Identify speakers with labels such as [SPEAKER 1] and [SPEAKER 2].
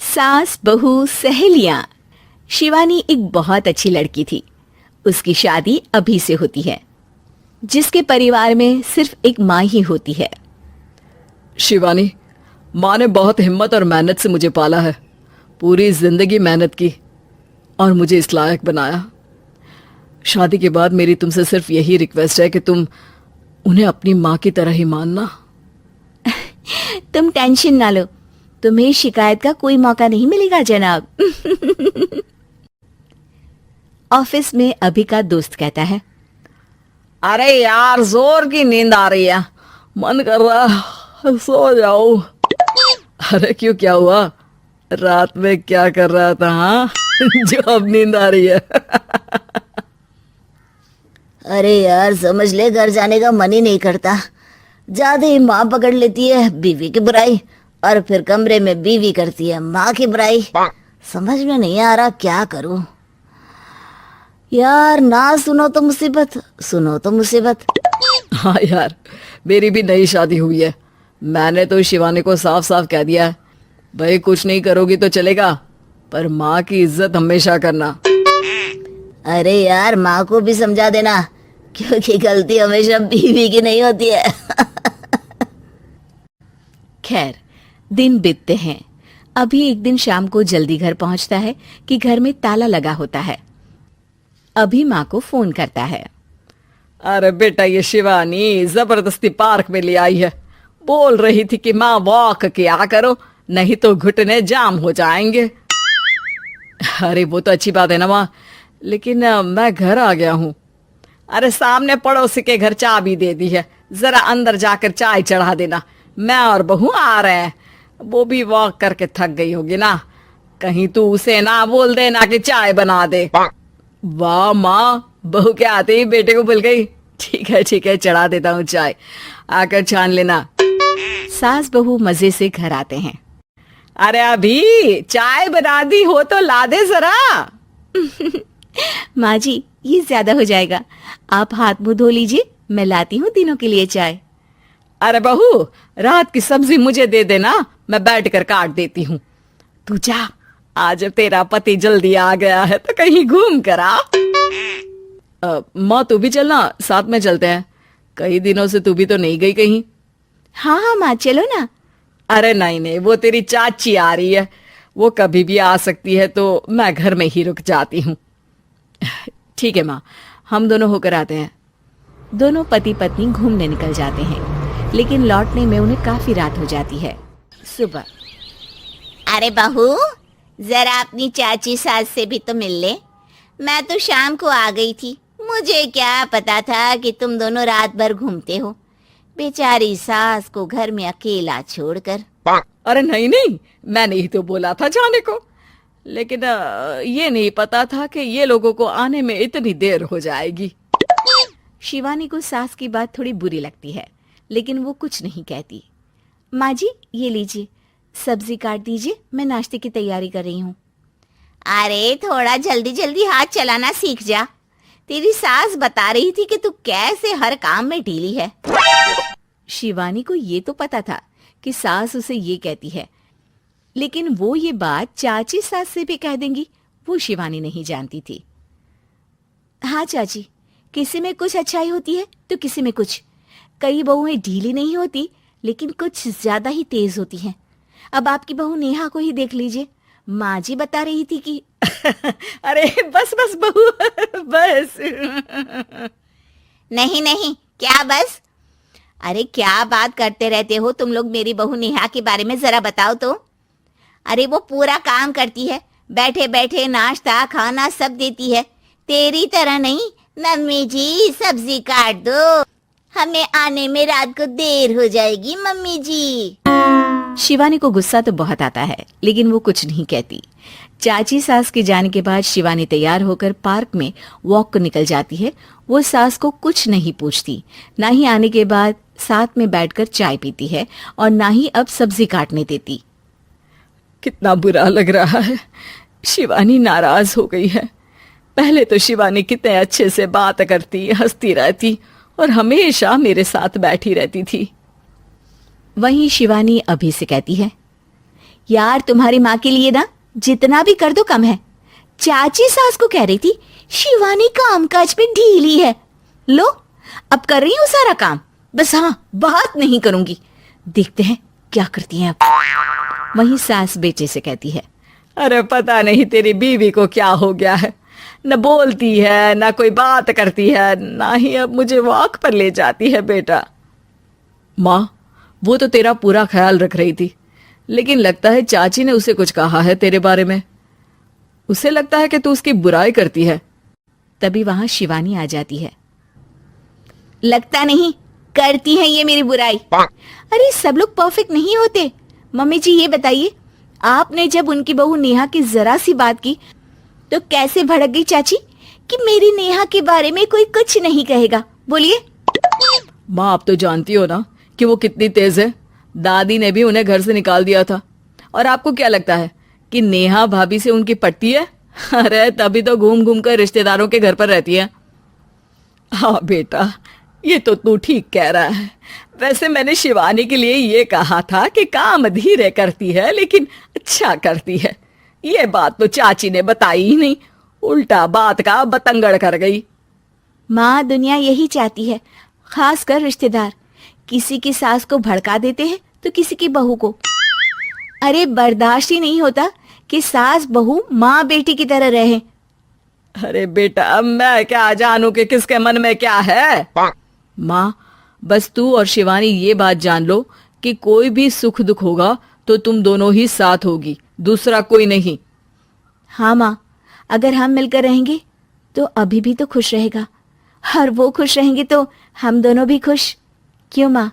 [SPEAKER 1] सास बहू सहेलियां। शिवानी एक बहुत अच्छी लड़की थी। उसकी शादी अभी से होती है, जिसके परिवार में सिर्फ एक माँ ही होती है।
[SPEAKER 2] शिवानी, माँ ने बहुत हिम्मत और मेहनत से मुझे पाला है। पूरी जिंदगी मेहनत की और मुझे इस लायक बनाया। शादी के बाद मेरी तुमसे सिर्फ यही रिक्वेस्ट है कि तुम उन्हें अपनी माँ की तरह ही मानना।
[SPEAKER 1] तुम टेंशन ना लो, तुम्हें शिकायत का कोई मौका नहीं मिलेगा जनाब। ऑफिस में अभी का दोस्त कहता है,
[SPEAKER 2] अरे यार, जोर की नींद आ रही है, मन कर रहा है सो जाओ। अरे क्यों, क्या हुआ? रात में क्या कर रहा था? हाँ जो अब नींद आ रही है।
[SPEAKER 3] अरे यार, समझ ले, घर जाने का मन ही नहीं करता। ज्यादा ही माँ पकड़ लेती है बीवी की बुराई, और फिर कमरे में बीवी करती है माँ की बुराई। समझ में नहीं आ रहा क्या करूं यार। ना सुनो तो मुसीबत, सुनो तो मुसीबत।
[SPEAKER 2] हाँ यार, मेरी भी नई शादी हुई है। मैंने तो शिवानी को साफ साफ कह दिया है, भाई कुछ नहीं करोगी तो चलेगा, पर माँ की इज्जत हमेशा करना।
[SPEAKER 3] अरे यार, माँ को भी समझा देना, क्योंकि गलती हमेशा बीवी की नहीं होती है।
[SPEAKER 1] खैर, दिन बीतते हैं। अभी एक दिन शाम को जल्दी घर पहुंचता है कि घर में ताला लगा होता है। अभी माँ को फोन करता है।
[SPEAKER 2] अरे बेटा, ये शिवानी जबरदस्ती पार्क में ले आई है। बोल रही थी कि माँ वॉक किया करो, नहीं तो घुटने जाम हो जाएंगे। अरे वो तो अच्छी बात है ना माँ, लेकिन मैं घर आ गया हूँ। अरे सामने पड़ोसी के घर चाबी दे दी है, जरा अंदर जाकर चाय चढ़ा देना। मैं और बहू आ रहे हैं, वो भी वॉक करके थक गई होगी ना। कहीं तू उसे ना बोल देना कि चाय बना दे। वाह माँ, बहू के आते ही बेटे को भूल गई। ठीक है, चढ़ा देता हूँ चाय, आकर छान लेना।
[SPEAKER 1] सास बहू मजे से घर आते हैं।
[SPEAKER 2] अरे अभी चाय बना दी हो तो ला दे जरा।
[SPEAKER 1] माँ जी, ये ज्यादा हो जाएगा, आप हाथ मुंह धो लीजिए, मैं लाती हूँ तीनों के लिए चाय।
[SPEAKER 2] अरे बहू, रात की सब्जी मुझे दे देना, मैं बैठ कर काट देती हूँ। तू जा, आज तेरा पति जल्दी आ गया है तो कहीं घूम कर आ। माँ तू भी चलना, साथ में चलते हैं। कई दिनों से तू भी तो नहीं गई कहीं।
[SPEAKER 1] हाँ हाँ माँ, चलो ना।
[SPEAKER 2] अरे नहीं, वो तेरी चाची आ रही है, वो कभी भी आ सकती है, तो मैं घर में ही रुक जाती हूँ। ठीक है माँ, हम दोनों होकर आते हैं।
[SPEAKER 1] दोनों पति पत्नी घूमने निकल जाते हैं, लेकिन लौटने में उन्हें काफी रात हो जाती है। सुबह,
[SPEAKER 3] अरे बहू, जरा अपनी चाची सास से भी तो मिल ले। मैं तो शाम को आ गई थी, मुझे क्या पता था कि तुम दोनों रात भर घूमते हो, बेचारी सास को घर में अकेला छोड़कर।
[SPEAKER 2] अरे नहीं, मैंने ही तो बोला था जाने को, लेकिन ये नहीं पता था कि ये लोगों को आने में इतनी देर हो जाएगी।
[SPEAKER 1] शिवानी को सास की बात थोड़ी बुरी लगती है, लेकिन वो कुछ नहीं कहती। माँ जी, ये लीजिए, सब्जी काट दीजिए, मैं नाश्ते की तैयारी कर रही हूँ।
[SPEAKER 3] अरे थोड़ा जल्दी जल्दी हाथ चलाना सीख जा। तेरी सास बता रही थी कि तू कैसे हर काम में ढीली है।
[SPEAKER 1] शिवानी को ये तो पता था कि सास उसे ये कहती है, लेकिन वो ये बात चाची सास से भी कह देंगी, वो शिवानी नहीं जानती थी। हाँ चाची, किसी में कुछ अच्छाई होती है तो किसी में कुछ। कई बहुएं ढीली नहीं होती, लेकिन कुछ ज्यादा ही तेज होती हैं। अब आपकी बहू नेहा को ही देख लीजिए, माँ जी बता रही थी कि
[SPEAKER 2] अरे बस बहू, बस।
[SPEAKER 3] नहीं, क्या बस? अरे क्या बात करते रहते हो तुम लोग मेरी बहू नेहा के बारे में, जरा बताओ तो। अरे वो पूरा काम करती है, बैठे बैठे नाश्ता खाना सब देती है, तेरी तरह नहीं। मम्मी जी सब्जी काट दो, हमें आने में रात को देर हो जाएगी मम्मी जी।
[SPEAKER 1] शिवानी को गुस्सा तो बहुत आता है, लेकिन वो कुछ नहीं कहती। चाची सास के जाने के बाद शिवानी तैयार होकर पार्क में वॉक को निकल जाती है। वो सास को कुछ नहीं पूछती, ना ही आने के बाद साथ में बैठकर चाय पीती है, और ना ही अब सब्जी काटने देती।
[SPEAKER 2] कितना बुरा लग रहा है, शिवानी नाराज हो गई है। पहले तो शिवानी कितने अच्छे से बात करती, हंसती रहती और हमेशा मेरे साथ बैठी रहती थी।
[SPEAKER 1] वहीं शिवानी अभी से कहती है, यार तुम्हारी माँ के लिए ना जितना भी कर दो कम है। चाची सास को कह रही थी शिवानी कामकाज पे ढीली है। लो अब कर रही हूँ सारा काम, बस हाँ बात नहीं करूंगी। देखते हैं क्या करती हैं अब। वहीं सास बेटे से कहती है,
[SPEAKER 2] अरे पता नहीं तेरी बीवी को क्या हो गया है, न बोलती है न कोई बात करती है, ना ही अब मुझे वॉक पर ले जाती है बेटा। माँ वो तो तेरा पूरा ख्याल रख रही थी, लेकिन लगता है चाची ने उसे कुछ कहा है तेरे बारे में। उसे लगता है कि तू उसकी बुराई करती है।
[SPEAKER 1] तभी वहां शिवानी आ जाती है। लगता नहीं करती है ये मेरी बुराई। अरे सब लोग परफेक्ट नहीं होते। मम्मी जी ये बताइए, आपने जब उनकी बहू नेहा की जरा सी बात की तो कैसे भड़क गई चाची कि मेरी नेहा के बारे में कोई कुछ नहीं कहेगा। बोलिए।
[SPEAKER 2] माँ आप तो जानती हो ना कि वो कितनी तेज है। दादी ने भी उन्हें घर से निकाल दिया था। और आपको क्या लगता है कि नेहा भाभी से उनकी पटती है? अरे तभी तो घूम घूम कर रिश्तेदारों के घर पर रहती है। हाँ बेटा ये तो तू ठीक कह रहा है। वैसे मैंने शिवानी के लिए ये कहा था कि काम धीरे करती है लेकिन अच्छा करती है। ये बात तो चाची ने बताई ही नहीं, उल्टा बात का बतंगड़ कर गई।
[SPEAKER 1] माँ दुनिया यही चाहती है, खासकर रिश्तेदार। किसी की सास को भड़का देते हैं तो किसी की बहू को। अरे बर्दाश्त ही नहीं होता कि सास बहू माँ बेटी की तरह रहे।
[SPEAKER 2] अरे बेटा मैं क्या जानू कि किसके मन में क्या है। माँ बस तू और शिवानी ये बात जान लो कि कोई भी सुख दुख होगा तो तुम दोनों ही साथ होगी, दूसरा कोई नहीं।
[SPEAKER 1] हाँ माँ, अगर हम मिलकर रहेंगे तो अभी भी तो खुश रहेगा, और वो खुश रहेंगे तो हम दोनों भी खुश। क्यों माँ?